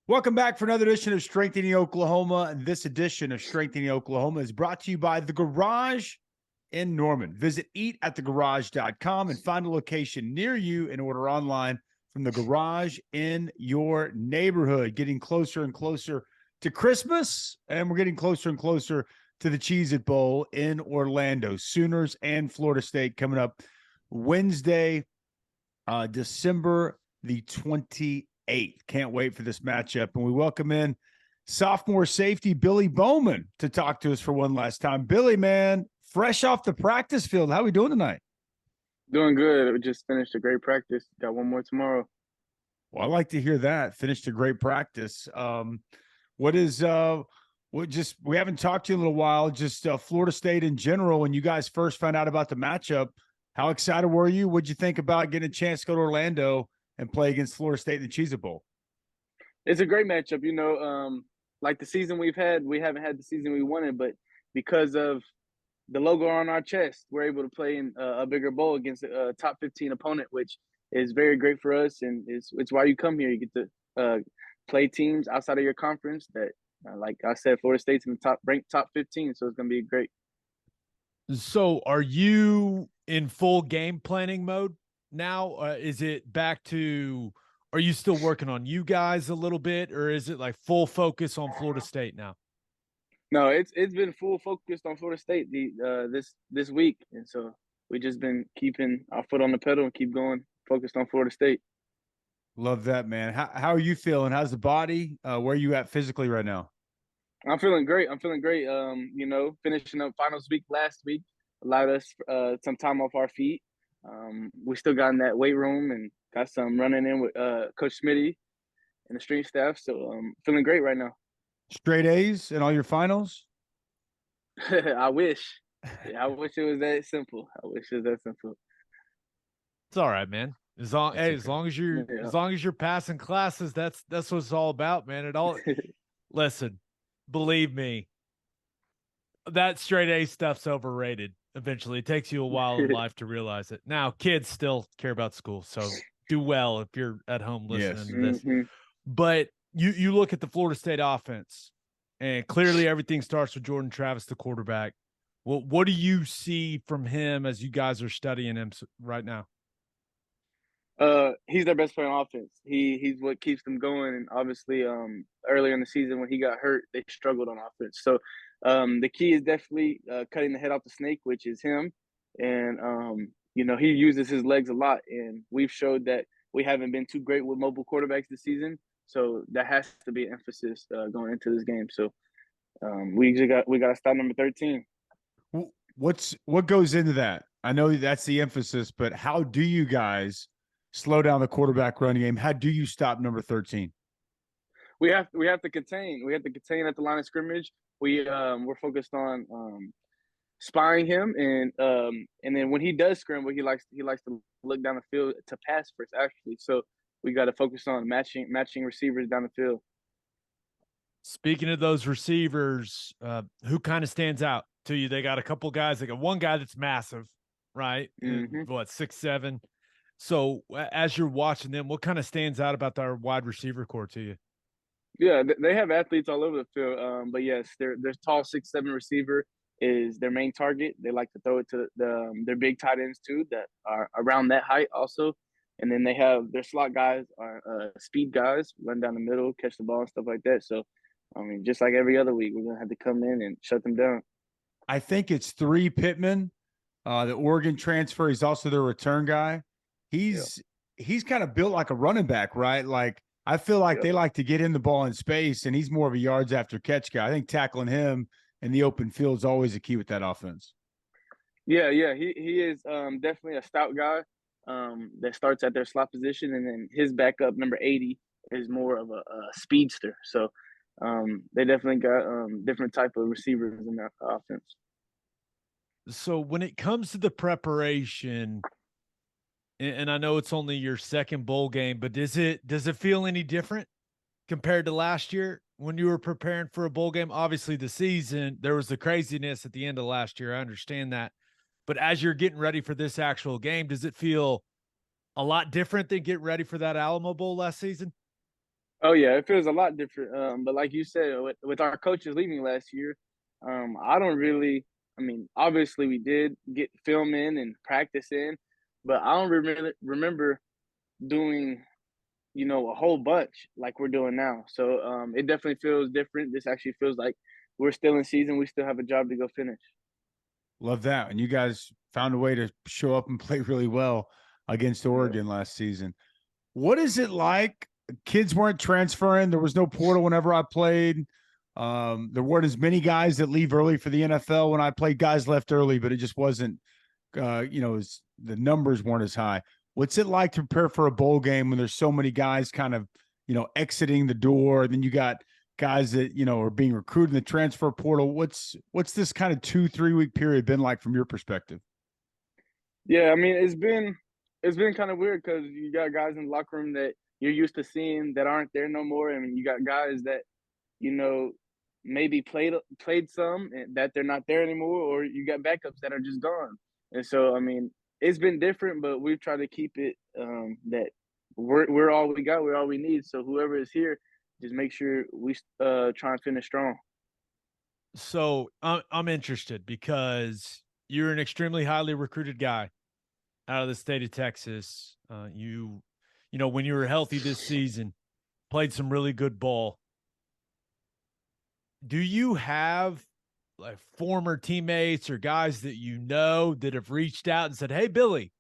Welcome back for another edition of Strengthening Oklahoma. And this edition of Strengthening Oklahoma is brought to you by The Garage in Norman. Visit eatatthegarage.com and find a location near you and order online from the garage in your neighborhood. Getting closer and closer to Christmas, and we're getting closer and closer to the Cheez-It Bowl in Orlando. Sooners and Florida State coming up Wednesday, December the 28th. Can't wait for this matchup. And we welcome in sophomore safety Billy Bowman to talk to us for one last time. Billy, man, fresh off the practice field. How are we doing tonight? Doing good. We just finished a great practice. Got one more tomorrow. Well, I like to hear that. Finished a great practice. We haven't talked to you in a little while, just Florida State in general. When you guys first found out about the matchup, how excited were you? What'd you think about getting a chance to go to Orlando and play against Florida State in the Cheez-It Bowl? It's a great matchup. Like the season we've had, we haven't had the season we wanted, but because of the logo on our chest, we're able to play in a bigger bowl against a top 15 opponent, which is very great for us. And it's why you come here. You get to play teams outside of your conference that, like I said, Florida State's in the ranked top 15. So it's going to be great. So are you in full game planning mode now? Is it back to, are you still working on you guys a little bit, or is it like full focus on Florida State now? No, it's been full focused on Florida State this week, and so we just been keeping our foot on the pedal and keep going, focused on Florida State. Love that, man. How are you feeling? How's the body? Where are you at physically right now? I'm feeling great. Finishing up finals week last week allowed us some time off our feet. We still got in that weight room and got some running in with Coach Smitty and the strength staff. So feeling great right now. Straight A's in all your finals? I wish. I wish it was that simple. It's all right, man. As long as you're passing classes, that's what it's all about, man. Listen, believe me, that straight A stuff's overrated. Eventually, it takes you a while in life to realize it. Now, kids still care about school, so do well if you're at home listening to this. Mm-hmm. But you look at the Florida State offense, and clearly everything starts with Jordan Travis, the quarterback. Well, what do you see from him as you guys are studying him right now? He's their best player on offense. He's what keeps them going. And obviously, earlier in the season when he got hurt, they struggled on offense. So the key is definitely cutting the head off the snake, which is him. And he uses his legs a lot, and we've showed that we haven't been too great with mobile quarterbacks this season. So that has to be an emphasis going into this game. So we got to stop number 13. What goes into that? I know that's the emphasis, but how do you guys slow down the quarterback run game? How do you stop number 13? We have to contain. We have to contain at the line of scrimmage. We're focused on spying him, and then when he does scramble, he likes to look down the field to pass first, actually. So we got to focus on matching receivers down the field. Speaking of those receivers, who kind of stands out to you? They got a couple guys. They got one guy that's massive, right? Mm-hmm. 6'7". So as you're watching them, what kind of stands out about their wide receiver core to you? Yeah, they have athletes all over the field. But yes, their tall 6'7" receiver is their main target. They like to throw it to their big tight ends too, that are around that height also. And then they have their slot guys are speed guys, run down the middle, catch the ball and stuff like that. So, I mean, just like every other week, we're going to have to come in and shut them down. I think it's 3 Pittman, the Oregon transfer. He's also their return guy. He's kind of built like a running back, right? Like, I feel like they like to get in the ball in space, and he's more of a yards after catch guy. I think tackling him in the open field is always a key with that offense. Yeah. He is definitely a stout guy that starts at their slot position, and then his backup, number 80, is more of a speedster. So they definitely got different type of receivers in that offense. So when it comes to the preparation, and I know it's only your second bowl game, but does it feel any different compared to last year when you were preparing for a bowl game? Obviously, the season, there was the craziness at the end of last year. I understand that. But as you're getting ready for this actual game, does it feel a lot different than getting ready for that Alamo Bowl last season? Oh yeah, it feels a lot different. But like you said, with our coaches leaving last year, I don't really. I mean, obviously we did get film in and practice in, but I don't remember doing a whole bunch like we're doing now. So it definitely feels different. This actually feels like we're still in season. We still have a job to go finish. Love that. And you guys found a way to show up and play really well against Yeah. Oregon last season. What is it like? Kids weren't transferring. There was no portal whenever I played. There weren't as many guys that leave early for the NFL when I played. Guys left early, but it just wasn't, the numbers weren't as high. What's it like to prepare for a bowl game when there's so many guys kind of, exiting the door? Then you got guys that, are being recruited in the transfer portal. What's this kind of 2-3 week period been like from your perspective? Yeah, I mean it's been kind of weird because you got guys in the locker room that you're used to seeing that aren't there no more. I mean, you got guys that you know maybe played some and that they're not there anymore, or you got backups that are just gone. And so, I mean, it's been different, but we've tried to keep it that we're all we got, we're all we need. So whoever is here, just make sure we try and finish strong. So I'm interested because you're an extremely highly recruited guy out of the state of Texas. When you were healthy this season, played some really good ball. Do you have like former teammates or guys that you know that have reached out and said, "Hey, Billy,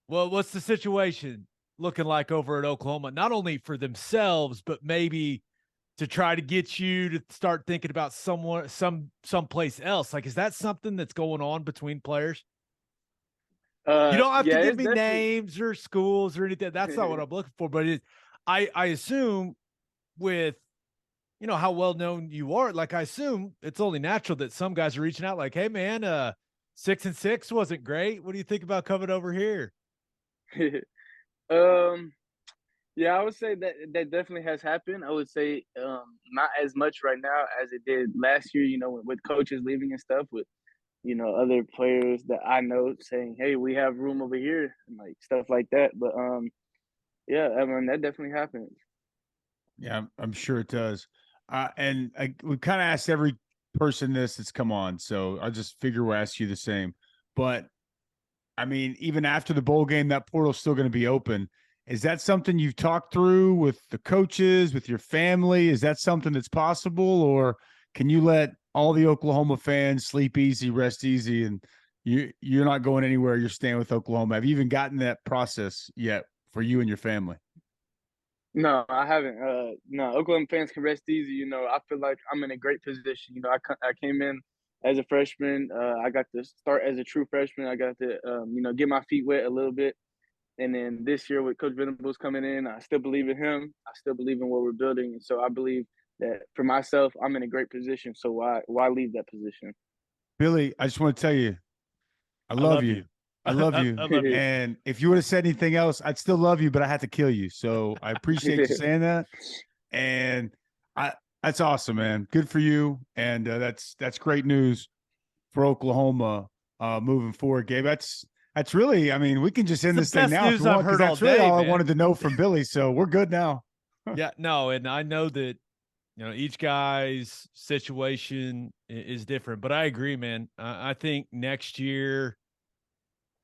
well, what's the situation looking like over at Oklahoma?" Not only for themselves, but maybe to try to get you to start thinking about someplace else. Like, is that something that's going on between players? You don't have to Yeah, give it's me definitely. names or schools or anything. That's not what I'm looking for. But I assume with how well known you are, like I assume it's only natural that some guys are reaching out like, "Hey man, 6-6 wasn't great. What do you think about coming over here?" um, Yeah, I would say that that definitely has happened. I would say not as much right now as it did last year. With coaches leaving and stuff, with other players that I know saying, "Hey, we have room over here," and like stuff like that. But yeah, I mean that definitely happens. Yeah, I'm sure it does. We kind of asked every person this that's come on, so I just figure we'll ask you the same. But I mean, even after the bowl game, that portal's still going to be open. Is that something you've talked through with the coaches, with your family? Is that something that's possible, or can you let all the Oklahoma fans sleep easy, rest easy, and you're not going anywhere? You're staying with Oklahoma. Have you even gotten that process yet for you and your family? No, I haven't. No, Oklahoma fans can rest easy. I feel like I'm in a great position. I came in as a freshman. I got to start as a true freshman. I got to, get my feet wet a little bit. And then this year with Coach Venables coming in, I still believe in him. I still believe in what we're building. And so I believe that for myself, I'm in a great position. So why leave that position? Billy, I just want to tell you, I I love love you. you. I love I you. love you. And if you would have said anything else, I'd still love you, but I had to kill you. So I appreciate you saying that. And I that's awesome, man. Good for you. And that's great news for Oklahoma moving forward, Gabe. That's really, I mean, we can just It's end the this thing best now if news you I've want, because heard all that's really day, all I man. wanted to know from Billy. So we're good now. Yeah, no, and I know that each guy's situation is different, but I agree, man. I think next year,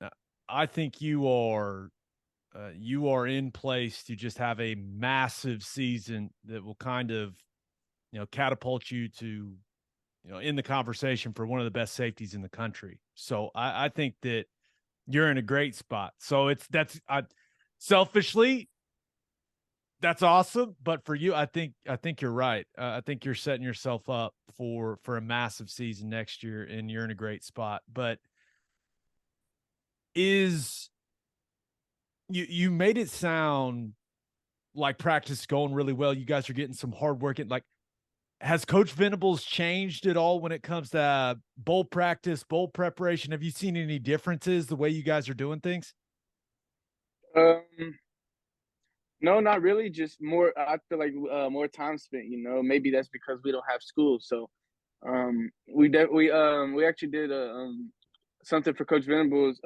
uh, I think you are in place to just have a massive season that will kind of catapult you to in the conversation for one of the best safeties in the country. So I think that you're in a great spot. So selfishly, that's awesome. But for you, I think you're right. I think you're setting yourself up for a massive season next year, and you're in a great spot. But is you made it sound like practice is going really well. You guys are getting some hard work. Like, has Coach Venables changed at all when it comes to bowl practice, bowl preparation? Have you seen any differences the way you guys are doing things? um, no, not really. Just more. I feel like more time spent. Maybe that's because we don't have school. So we actually did something for Coach Venables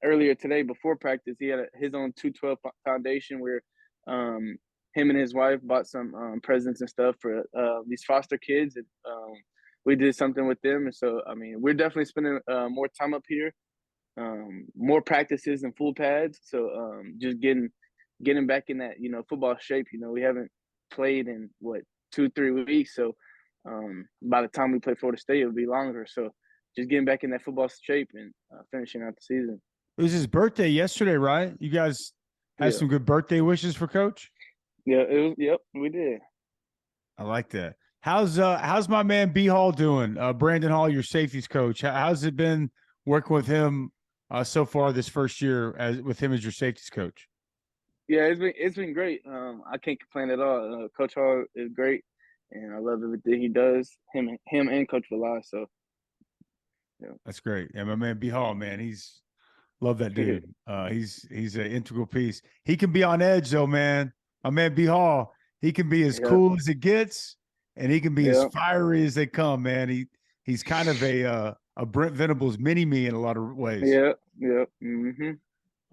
earlier today before practice. He had his own 212 foundation where um, him and his wife bought some presents and stuff for these foster kids, and we did something with them. And so, I mean, we're definitely spending more time up here, more practices and full pads. So, just getting back in that football shape. We haven't played in 2-3 weeks. So, by the time we play Florida State, it'll be longer. So, just getting back in that football shape and finishing out the season. It was his birthday yesterday, right? You guys had some good birthday wishes for Coach? Yeah, it was. Yep, we did. I like that. How's my man B Hall doing? Brandon Hall, your safeties coach. How's it been working with him so far this first year with him as your safeties coach? Yeah, it's been great. I can't complain at all. Coach Hall is great, and I love everything he does. Him and Coach Villar. So, yeah, that's great. Yeah, my man B Hall, man, love that dude. He's an integral piece. He can be on edge though, man. My man B Hall, he can be as cool as it gets, and he can be as fiery as they come, man. He's kind of a Brent Venables mini-me in a lot of ways. Yeah. Mm-hmm.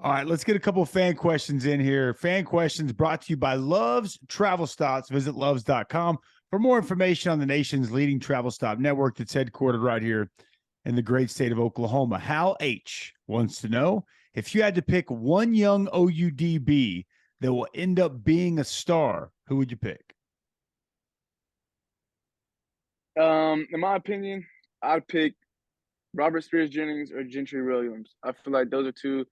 All right, let's get a couple of fan questions in here. Fan questions brought to you by Love's Travel Stops. Visit loves.com for more information on the nation's leading travel stop network that's headquartered right here in the great state of Oklahoma. Hal H. wants to know, if you had to pick one young OUDB that will end up being a star, who would you pick? In my opinion, I'd pick Robert Spears Jennings or Gentry Williams. I feel like those are two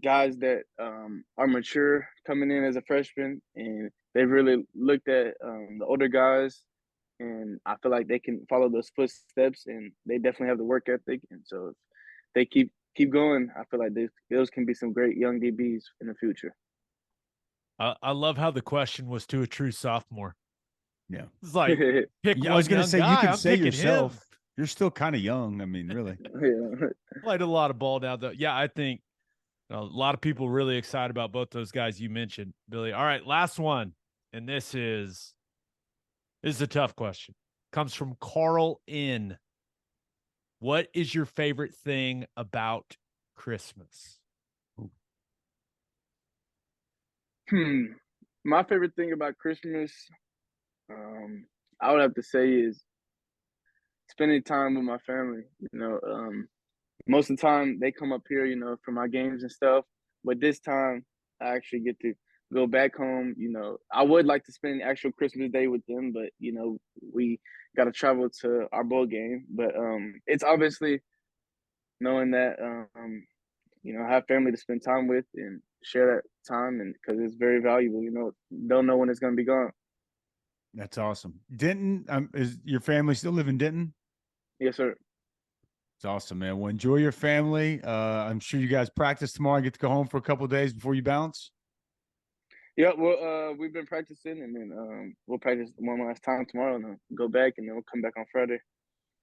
guys that are mature coming in as a freshman, and they've really looked at the older guys, and I feel like they can follow those footsteps, and they definitely have the work ethic. And so if they keep going, I feel like those can be some great young DBs in the future. I love how the question was to a true sophomore. Yeah. It's like, pick I was going to say, guy, you can I'm say yourself. him. You're still kind of young. I mean, really. Yeah. Played a lot of ball now, though. Yeah, I think a lot of people really excited about both those guys you mentioned, Billy. All right, last one. And this is a tough question. Comes from Carl N. What is your favorite thing about Christmas? My favorite thing about Christmas, I would have to say, is spending time with my family. Most of the time they come up here, for my games and stuff. But this time I actually get to go back home. I would like to spend actual Christmas Day with them, but we got to travel to our bowl game. But it's obviously knowing that I have family to spend time with and share that time, and because it's very valuable. Don't know when it's going to be gone. That's awesome. Denton, is your family still live in Denton? Yes, sir. It's awesome, man. Well, enjoy your family. I'm sure you guys practice tomorrow and get to go home for a couple of days before you bounce. Yeah, well, we've been practicing, and then we'll practice one last time tomorrow, and then go back, and then we'll come back on Friday.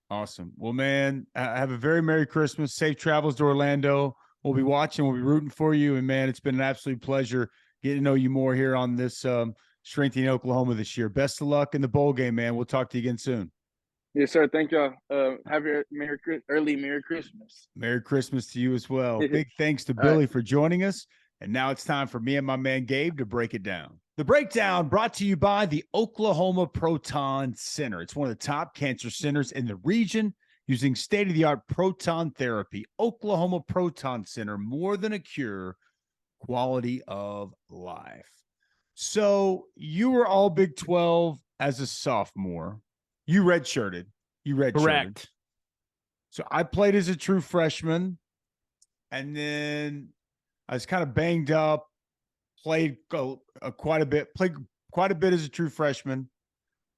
Awesome. Well, man, have a very Merry Christmas. Safe travels to Orlando. We'll be watching. We'll be rooting for you. And, man, it's been an absolute pleasure getting to know you more here on this Strengthening Oklahoma this year. Best of luck in the bowl game, man. We'll talk to you again soon. Yes, sir. Thank y'all. Have your early Merry Christmas. Merry Christmas to you as well. Big thanks to Billy for joining us. And now it's time for me and my man Gabe to break it down. The breakdown brought to you by the Oklahoma Proton Center. It's one of the top cancer centers in the region using state-of-the-art proton therapy. Oklahoma Proton Center, more than a cure, quality of life. So you were all Big 12 as a sophomore. You redshirted. Correct. So I played as a true freshman, and then I was kind of banged up, played quite a bit as a true freshman,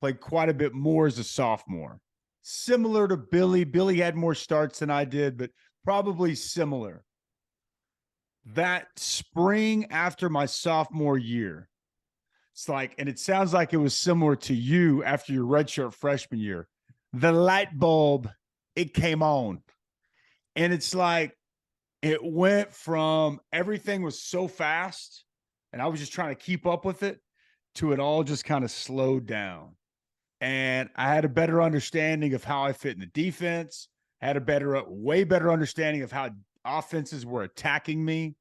played quite a bit more as a sophomore. Similar to Billy. Billy had more starts than I did, but probably similar. That spring after my sophomore year, it's like, and it sounds like it was similar to you after your redshirt freshman year, the light bulb, it came on. And it's like, it went from everything was so fast and I was just trying to keep up with it to it all just kind of slowed down. And I had a better understanding of how I fit in the defense, had a way better understanding of how offenses were attacking me.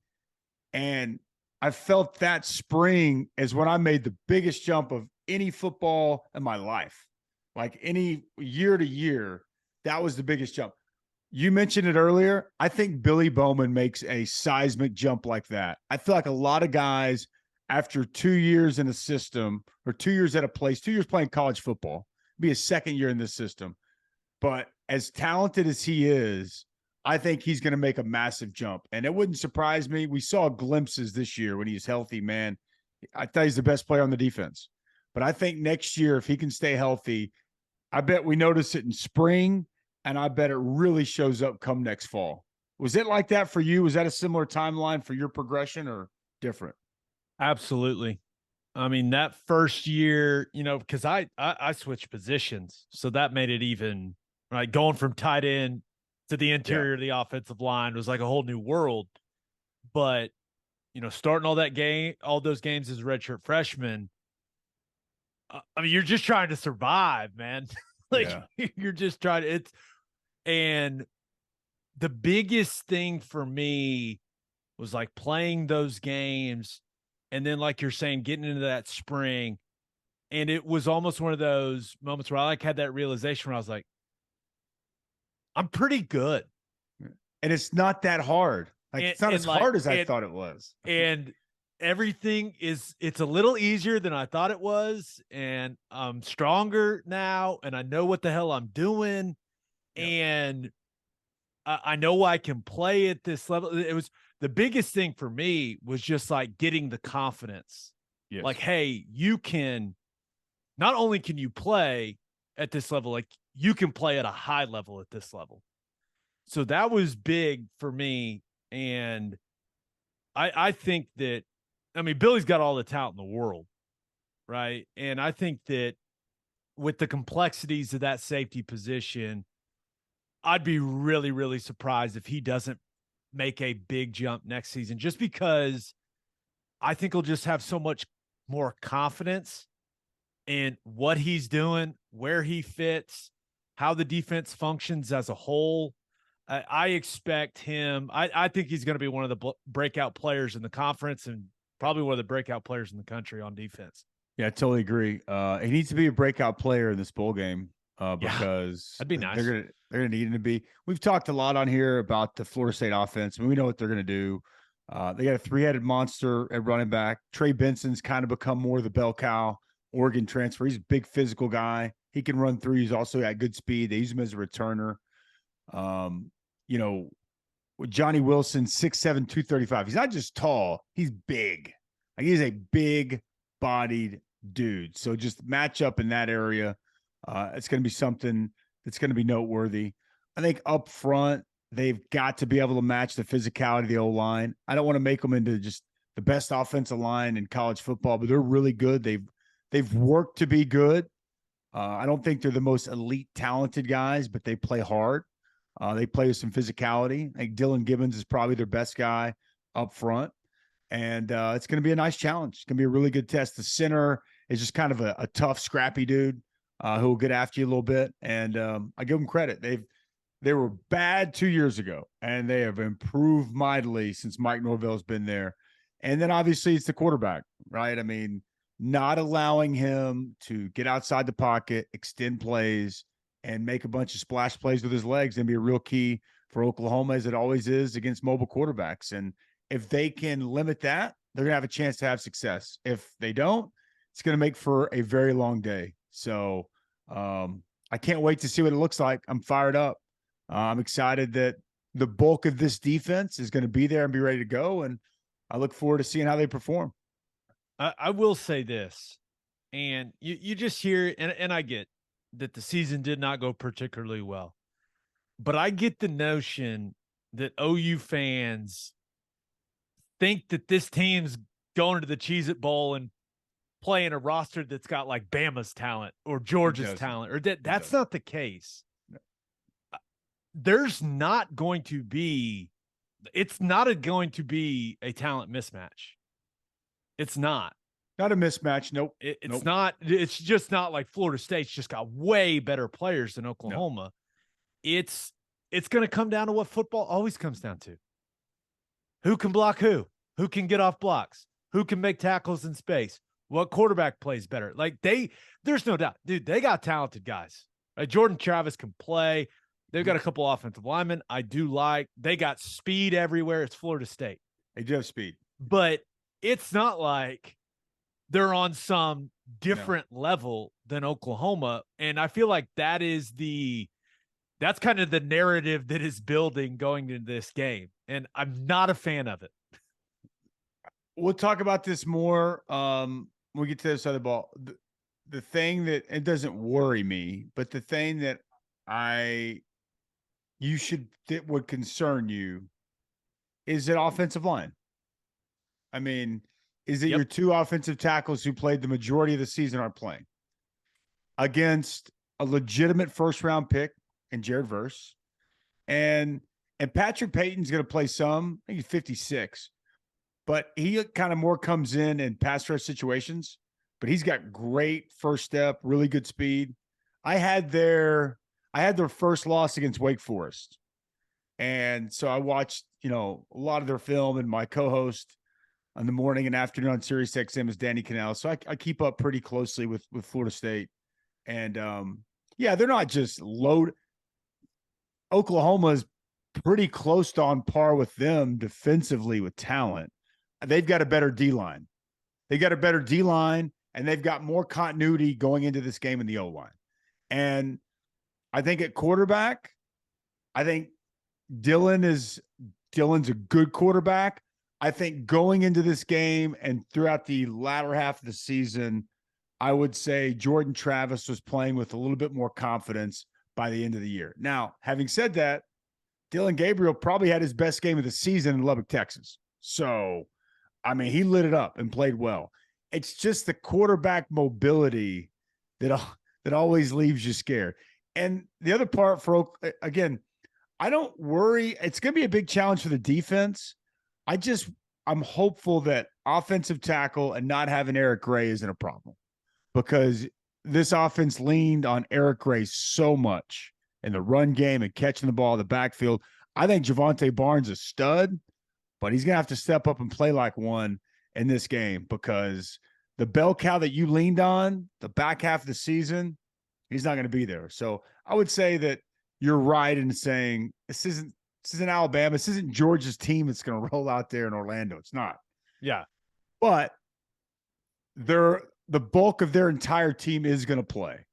And I felt that spring is when I made the biggest jump of any football in my life. Like any year to year, that was the biggest jump. You mentioned it earlier. I think Billy Bowman makes a seismic jump like that. I feel like a lot of guys, after 2 years in a system or 2 years at a place, 2 years playing college football, be a second year in this system. But as talented as he is, I think he's going to make a massive jump. And it wouldn't surprise me. We saw glimpses this year when he's healthy, man. I thought he's the best player on the defense. But I think next year, if he can stay healthy, I bet we notice it in spring, and I bet it really shows up come next fall. Was it like that for you? Was that a similar timeline for your progression or different? Absolutely. I mean, that first year, because I switched positions, so that made it even right. Going from tight end to the interior of the offensive line was like a whole new world. But starting all those games as a redshirt freshman, I mean, you're just trying to survive, man. You're just trying to. And the biggest thing for me was like playing those games. And then, like you're saying, getting into that spring, and it was almost one of those moments where I had that realization where I was like, I'm pretty good. And it's not that hard. It's not as hard as I thought it was. And it's a little easier than I thought it was. And I'm stronger now, and I know what the hell I'm doing. Yep. And I know I can play at this level. It was the biggest thing for me was just like getting the confidence. Yes. Like, hey, not only can you play at this level, like you can play at a high level at this level. So that was big for me. And I think that, I mean, Billy's got all the talent in the world, right? And I think that with the complexities of that safety position, I'd be really, really surprised if he doesn't make a big jump next season, just because I think he'll just have so much more confidence in what he's doing, where he fits, how the defense functions as a whole. I expect him. I think he's going to be one of the breakout players in the conference and probably one of the breakout players in the country on defense. Yeah, I totally agree. He needs to be a breakout player in this bowl game. Because that'd be nice. They're gonna need him to be. We've talked a lot on here about the Florida State offense. I mean, we know what they're gonna do. They got a three-headed monster at running back. Trey Benson's kind of become more of the bell cow. Oregon transfer. He's a big physical guy. He can run through. He's also got good speed. They use him as a returner. Johnny Wilson, 6'7", 235. He's not just tall. He's big. Like he's a big-bodied dude. So just match up in that area. It's going to be something that's going to be noteworthy. I think up front, they've got to be able to match the physicality of the O-line. I don't want to make them into just the best offensive line in college football, but they're really good. They've worked to be good. I don't think they're the most elite talented guys, but they play hard. They play with some physicality. I think Dylan Gibbons is probably their best guy up front. And it's going to be a nice challenge. It's going to be a really good test. The center is just kind of a tough, scrappy dude. Who will get after you a little bit. And I give them credit. They were bad 2 years ago, and they have improved mightily since Mike Norvell's been there. And then obviously it's the quarterback, right? I mean, not allowing him to get outside the pocket, extend plays, and make a bunch of splash plays with his legs and be a real key for Oklahoma, as it always is against mobile quarterbacks. And if they can limit that, they're going to have a chance to have success. If they don't, it's going to make for a very long day. So I can't wait to see what it looks like. I'm fired up. I'm excited that the bulk of this defense is going to be there and be ready to go. And I look forward to seeing how they perform. I will say this, and you just hear, and I get that the season did not go particularly well, but I get the notion that OU fans think that this team's going to the Cheez-It Bowl and playing a roster that's got like Bama's talent or Georgia's talent, or that's not the case. No. There's not going to be, it's not going to be a talent mismatch. It's not a mismatch. Nope. It's not. It's just not like Florida State's just got way better players than Oklahoma. No. It's going to come down to what football always comes down to. Who can block who? Who can get off blocks? who can make tackles in space, what quarterback plays better. Like there's no doubt, dude, they got talented guys. Right? Jordan Travis can play. They've got a couple offensive linemen I do like. They got speed everywhere. It's Florida State. They do have speed. But it's not like they're on some different level than Oklahoma. And I feel like that's kind of the narrative that is building going into this game. And I'm not a fan of it. We'll talk about this more when we get to this other ball. The thing that it doesn't worry me, but the thing that that would concern you is that offensive line. I mean, is it your two offensive tackles who played the majority of the season aren't playing against a legitimate first-round pick in Jared Verse, and Patrick Payton's going to play some. I think he's 56, but he kind of more comes in pass rush situations. But he's got great first step, really good speed. I had their first loss against Wake Forest, and so I watched a lot of their film, and my co-host on the morning and afternoon on Sirius XM is Danny Cannell. So I keep up pretty closely with Florida State. And they're not just loaded. Oklahoma is pretty close to on par with them defensively with talent. They've got a better D-line. And they've got more continuity going into this game in the O-line. And I think at quarterback, I think Dylan's a good quarterback. I think going into this game and throughout the latter half of the season, I would say Jordan Travis was playing with a little bit more confidence by the end of the year. Now, having said that, Dylan Gabriel probably had his best game of the season in Lubbock, Texas. So, I mean, he lit it up and played well. It's just the quarterback mobility that always leaves you scared. And the other part again, I don't worry. It's going to be a big challenge for the defense. I'm hopeful that offensive tackle and not having Eric Gray isn't a problem, because this offense leaned on Eric Gray so much in the run game and catching the ball in the backfield. I think Javonte Barnes is a stud, but he's going to have to step up and play like one in this game, because the bell cow that you leaned on the back half of the season, he's not going to be there. So I would say that you're right in saying this isn't Alabama. This isn't Georgia's team that's going to roll out there in Orlando. It's not. Yeah. But the bulk of their entire team is going to play.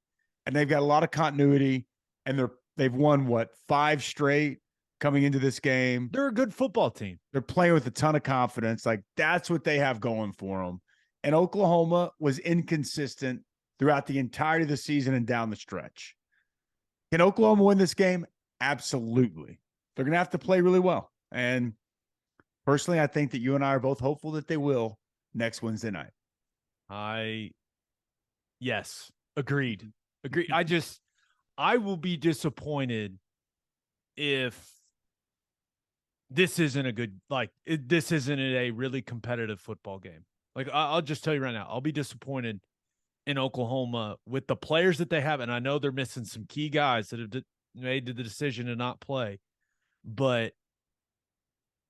And they've got a lot of continuity. And they've won, 5 straight coming into this game. They're a good football team. They're playing with a ton of confidence. Like, that's what they have going for them. And Oklahoma was inconsistent throughout the entirety of the season and down the stretch. Can Oklahoma win this game? Absolutely. They're going to have to play really well. And personally, I think that you and I are both hopeful that they will next Wednesday night. Yes, agreed. I will be disappointed if this isn't this isn't a really competitive football game. Like, I'll just tell you right now, I'll be disappointed in Oklahoma with the players that they have. And I know they're missing some key guys that have made the decision to not play, but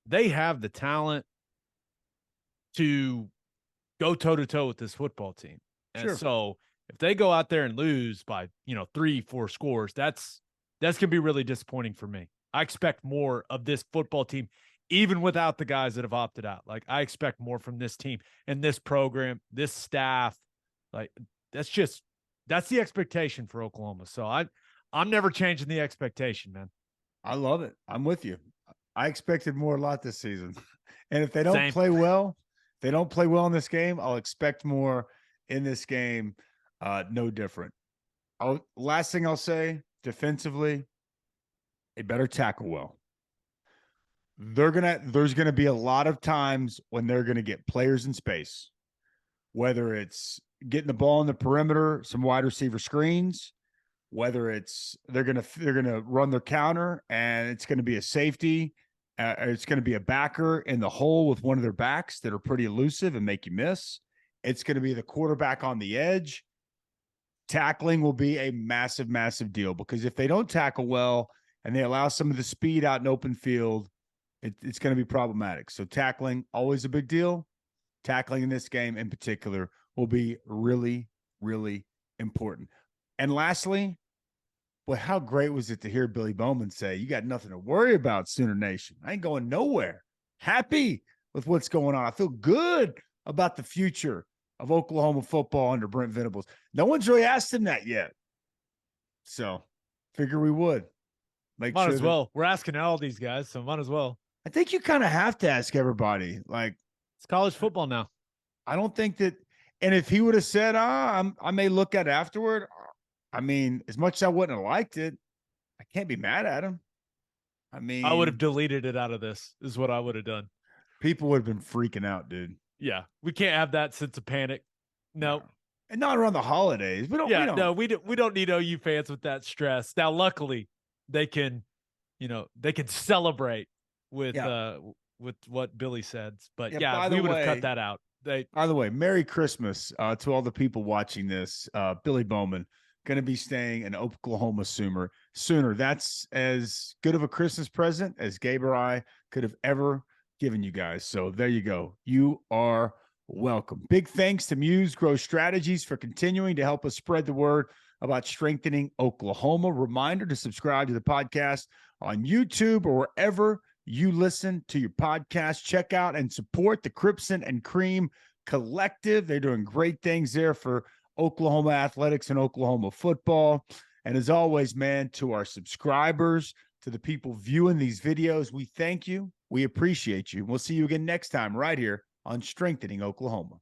they have the talent to go toe-to-toe with this football team. And sure. So if they go out there and lose by, 3-4 scores, that's going to be really disappointing for me. I expect more of this football team, even without the guys that have opted out. Like, I expect more from this team and this program, this staff. Like, that's the expectation for Oklahoma. So I'm never changing the expectation, man. I love it. I'm with you. I expected more a lot this season. And if they don't play well, in this game, I'll expect more in this game. No different. Last thing I'll say, defensively, they better tackle well. There's gonna be a lot of times when they're gonna get players in space, whether it's getting the ball in the perimeter, some wide receiver screens, whether it's they're gonna run their counter and it's gonna be a safety, it's gonna be a backer in the hole with one of their backs that are pretty elusive and make you miss. It's gonna be the quarterback on the edge. Tackling will be a massive, massive deal, because if they don't tackle well and they allow some of the speed out in open field, it's going to be problematic. So tackling, always a big deal. tackling in this game in particular will be really, really important. And lastly, boy, how great was it to hear Billy Bowman say, you got nothing to worry about, Sooner Nation. I ain't going nowhere. Happy with what's going on. I feel good about the future of Oklahoma football under Brent Venables. No one's really asked him that yet. So figure we would. Might as well. We're asking all these guys, so might as well. I think you kind of have to ask everybody. Like, it's college football now. I don't think that, and if he would have said, I may look at it afterward, I mean, as much as I wouldn't have liked it, I can't be mad at him. I mean, I would have deleted it out of this, is what I would have done. People would have been freaking out, dude. Yeah. We can't have that sense of panic. No. And not around the holidays. We don't, we don't need OU fans with that stress. Now, luckily, they can celebrate with what Billy said. But we would have cut that out. By the way, Merry Christmas to all the people watching this. Billy Bowman going to be staying in Oklahoma sooner. That's as good of a Christmas present as Gabe or I could have ever given you guys. So there you go. You are welcome. Big thanks to Muse Growth Strategies for continuing to help us spread the word about strengthening Oklahoma. Reminder to subscribe to the podcast on YouTube or wherever you listen to your podcast. Check out and support the Crimson and Cream Collective. They're doing great things there for Oklahoma athletics and Oklahoma football. And as always, man, to our subscribers, to the people viewing these videos, we thank you. We appreciate you. We'll see you again next time right here on Strengthening Oklahoma.